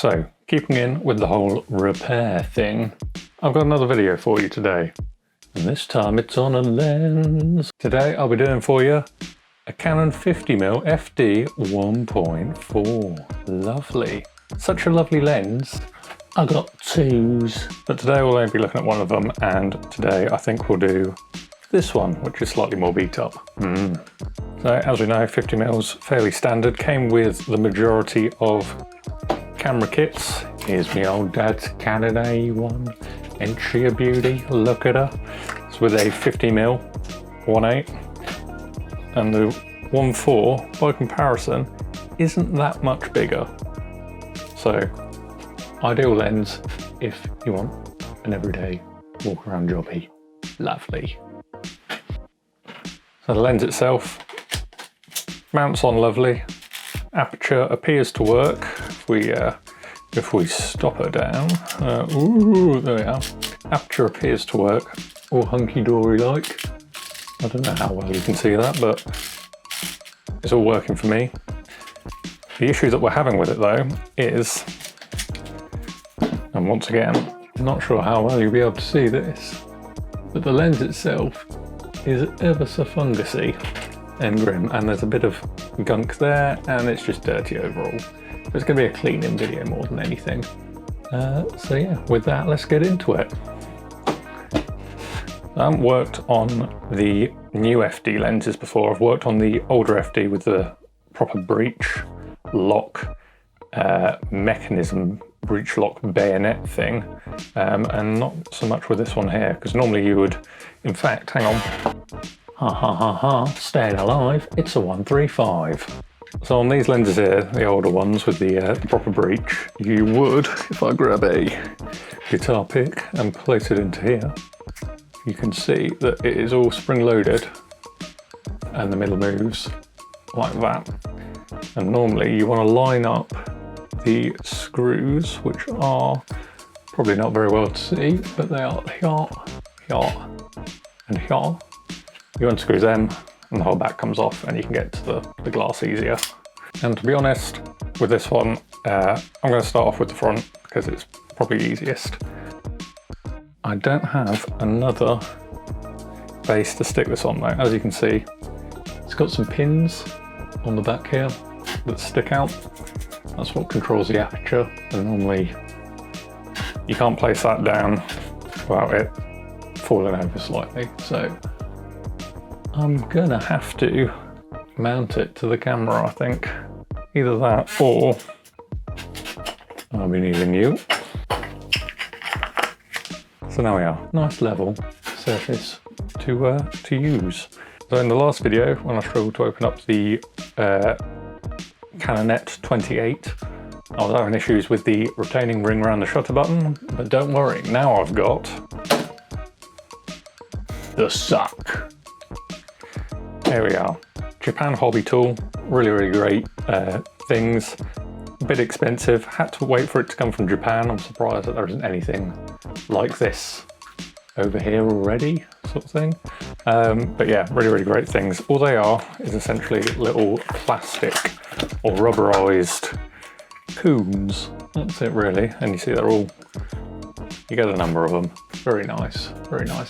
So, keeping in with the whole repair thing, I've got another video for you today. And this time it's on a lens. Today I'll be doing for you a Canon 50mm FD 1.4. Lovely. Such a lovely lens. I got twos. But today we'll only be looking at one of them, and today I think we'll do this one, which is slightly more beat up. So as we know, 50mm fairly standard, came with the majority of camera kits. Here's my old dad's Canon A1, ain't she a beauty? Look at her. It's with a 50mm 1.8, and the 1.4 by comparison isn't that much bigger. So ideal lens if you want an everyday walk around jobby. Lovely. So the lens itself mounts on lovely. Aperture appears to work if we stop her down. Ooh, there we are. Aperture appears to work, all hunky-dory like. I don't know how well you can see that, but it's all working for me. The issue that we're having with it though is, and once again, I'm not sure how well you'll be able to see this, but the lens itself is ever so fungusy and grim, and there's a bit of gunk there, and it's just dirty overall. So it's going to be a cleaning video more than anything. So yeah, with that, let's get into it. I haven't worked on the new FD lenses before. I've worked on the older FD with the proper breech lock mechanism, breech lock bayonet thing, and not so much with this one here, because normally you would, in fact, hang on, staying alive, it's a 135. So on these lenses here, the older ones with the proper breech, you would, if I grab a guitar pick and place it into here, you can see that it is all spring-loaded and the middle moves like that. And normally you want to line up the screws, which are probably not very well to see, but they are here, here, and here. You unscrew them and the whole back comes off, and you can get to the glass easier. And to be honest, with this one, I'm going to start off with the front because it's probably easiest. I don't have another base to stick this on though. As you can see, it's got some pins on the back here that stick out. That's what controls the aperture, and normally you can't place that down without it falling over slightly. So I'm gonna have to mount it to the camera, I think. Either that or I'll be needing you. So now we are. Nice level surface to use. So in the last video, when I struggled to open up the Canon 28, I was having issues with the retaining ring around the shutter button, but don't worry, now I've got the suck. There we are. Japan hobby tool, really great things. A bit expensive, had to wait for it to come from Japan. I'm surprised that there isn't anything like this over here already, sort of thing. But yeah, really great things. All they are is essentially little plastic or rubberized coons. That's it really. And you see they're all, you get a number of them. Very nice,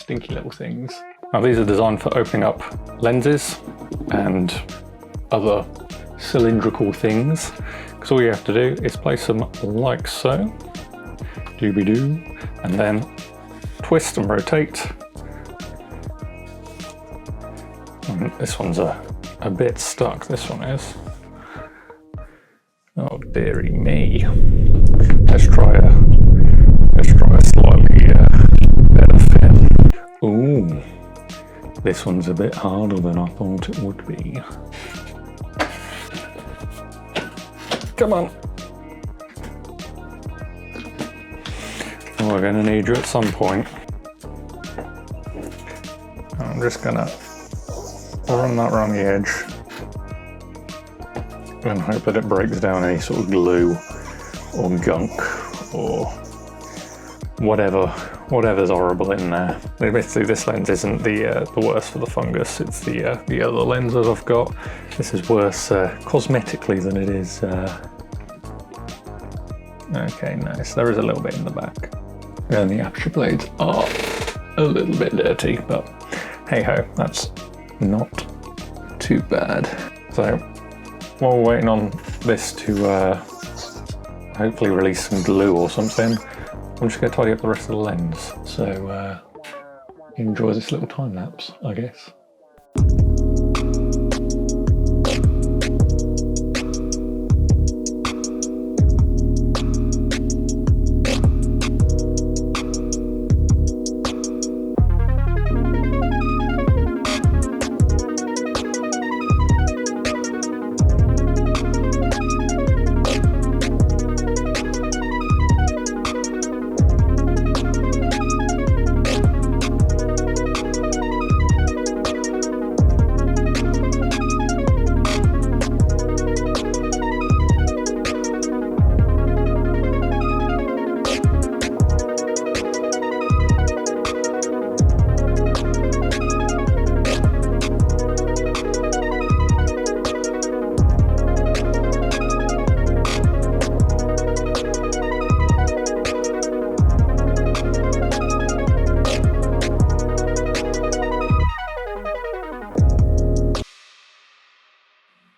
dinky little things. Now these are designed for opening up lenses and other cylindrical things, because all you have to do is place them like so, doobie-doo, and then twist and rotate. And this one's a bit stuck, this one is. Oh dearie me. Let's try a slightly better fit. Ooh, this one's a bit harder than I thought it would be. Come on. We're going to need you at some point. I'm just going to run that around the edge and hope that it breaks down any sort of glue or gunk or whatever's horrible in there. Basically this lens isn't the worst for the fungus, it's the other lens that I've got. This is worse cosmetically than it is Okay, nice. There is a little bit in the back. And the aperture blades are a little bit dirty, but hey ho, that's not too bad. So while we're waiting on this to hopefully release some glue or something, I'm just going to tidy up the rest of the lens. So enjoy this little time lapse, I guess.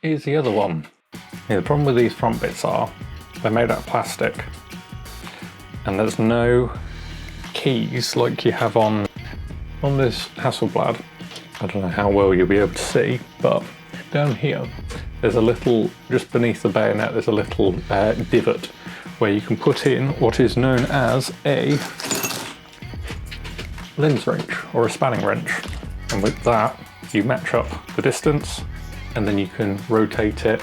Here's the other one. Yeah, the problem with these front bits are they're made out of plastic and there's no keys like you have on this Hasselblad. I don't know how well you'll be able to see, but down here there's a little, just beneath the bayonet, there's a little divot where you can put in what is known as a lens wrench or a spanning wrench. And with that, you match up the distance and then you can rotate it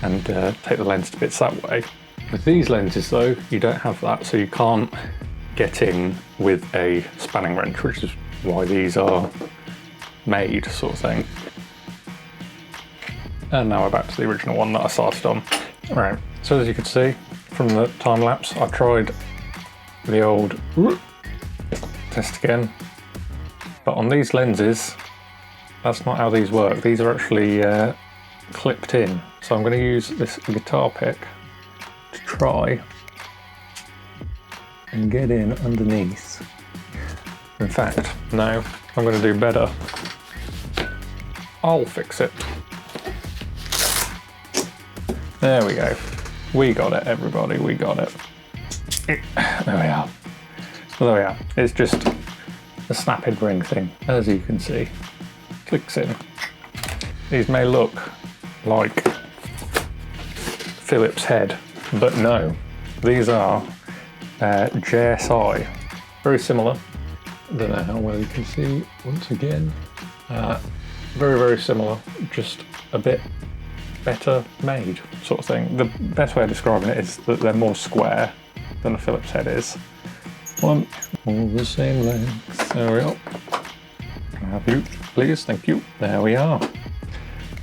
and take the lens to bits that way. With these lenses though, you don't have that, so you can't get in with a spanning wrench, which is why these are made, sort of thing. And now we're back to the original one that I started on. Right, so as you can see from the time lapse, I tried the old test again, but on these lenses, that's not how these work. These are actually clipped in. So I'm going to use this guitar pick to try and get in underneath. In fact, no, I'm going to do better. I'll fix it. There we go. We got it, everybody, we got it. There we are. So there we are. It's just a snapping ring thing, as you can see. Clicks in. These may look like Phillips head, but no, these are JSI. Very similar. I don't know how well you can see once again. Very, very similar, just a bit better made, sort of thing. The best way of describing it is that they're more square than a Phillips head is. All the same length. There we are. Have you, please? Thank you. There we are.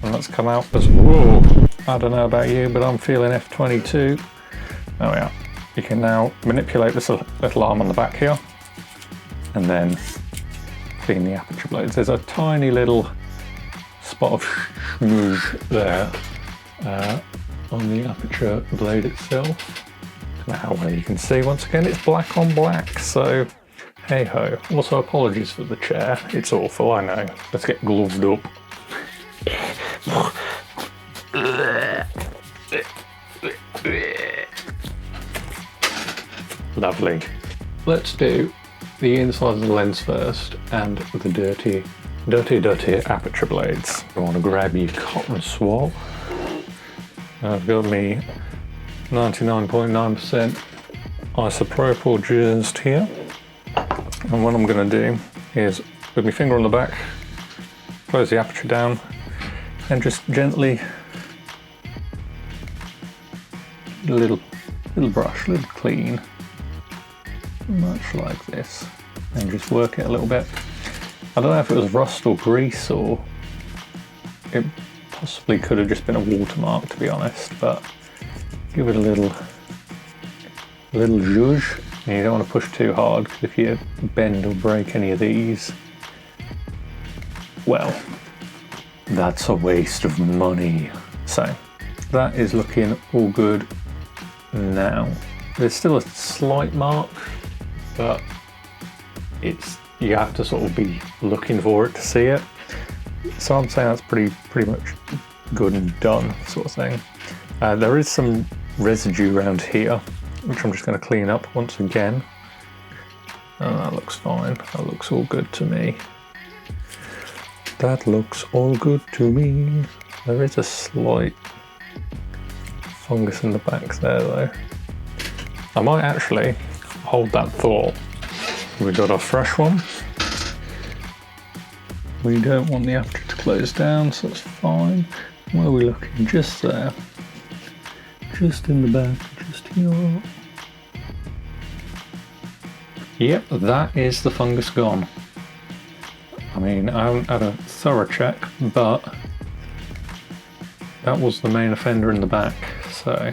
And let's come out as, whoa, I don't know about you, but I'm feeling F22. There we are. You can now manipulate this little arm on the back here and then clean the aperture blades. There's a tiny little spot of smudge there on the aperture blade itself. Don't know how well you can see. Once again, it's black on black, so hey ho. Also, apologies for the chair. It's awful, I know. Let's get gloved up. Lovely. Let's do the inside of the lens first and the dirty aperture blades. I want to grab your cotton swab. I've got me 99.9% isopropyl just here. And what I'm going to do is, with my finger on the back, close the aperture down and just gently, little brush, little clean, much like this, and just work it a little bit. I don't know if it was rust or grease, or it possibly could have just been a watermark, to be honest, but give it a little zhuzh. And you don't want to push too hard, because if you bend or break any of these, well, that's a waste of money. So that is looking all good now. There's still a slight mark, but you have to sort of be looking for it to see it. So I'm saying that's pretty much good and done, sort of thing. There is some residue around here, which I'm just going to clean up once again. Oh, that looks fine. That looks all good to me. That looks all good to me. There is a slight fungus in the back there though. I might actually hold that thought. We got a fresh one. We don't want the aperture to close down, so it's fine. Where are we looking? Just there. Just in the back, just here. Yep, that is the fungus gone. I mean, I haven't had a thorough check, but that was the main offender in the back, so.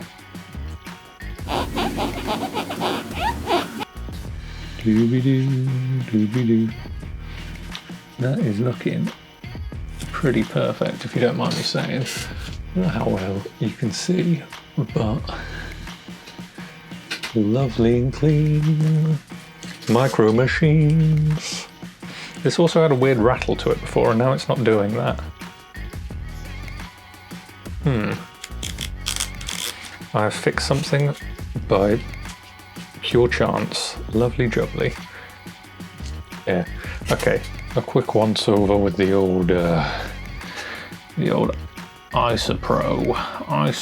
Doobie-doo, doobie-doo. That is looking pretty perfect, if you don't mind me saying. Not how well you can see, but lovely and clean. Micro machines. This also had a weird rattle to it before, and now it's not doing that. I've fixed something by pure chance. Lovely jubbly. Yeah. Okay. A quick once over with the old ISO Pro. I'm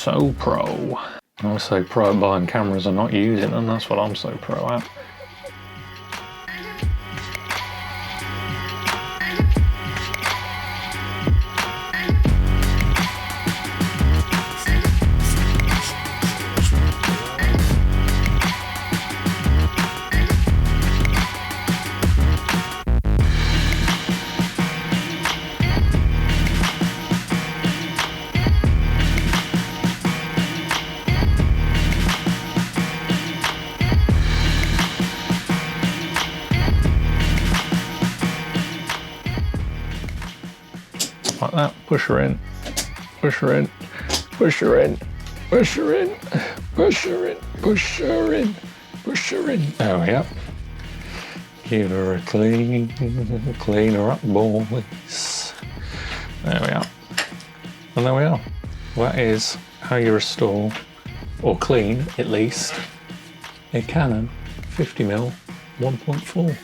so pro at buying cameras and not using them. That's what I'm so pro at. Like that, push her in, push her in, push her in, push her in, push her in, push her in, push her in. Oh, yeah. Give her a clean her up, boys. There we are. And there we are. That is how you restore, or clean at least, a Canon 50mm 1.4.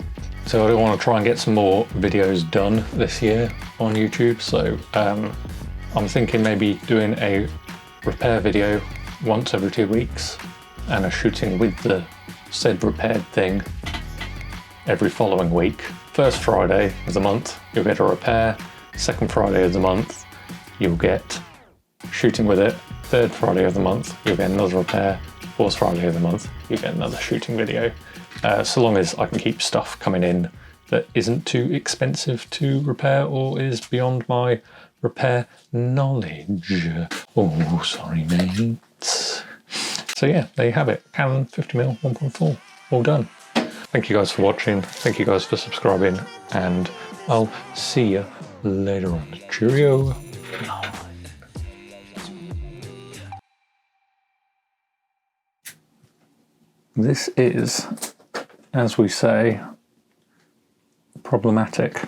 So I want to try and get some more videos done this year on YouTube. So I'm thinking maybe doing a repair video once every 2 weeks and a shooting with the said repaired thing every following week. First Friday of the month, you'll get a repair. Second Friday of the month, you'll get shooting with it. Third Friday of the month, you'll get another repair. Fourth Friday of the month, you get another shooting video. So long as I can keep stuff coming in that isn't too expensive to repair or is beyond my repair knowledge. Oh, sorry, mate. So yeah, there you have it. Canon 50mm 1.4, all done. Thank you guys for watching. Thank you guys for subscribing, and I'll see you later on. Cheerio. This is, as we say, problematic.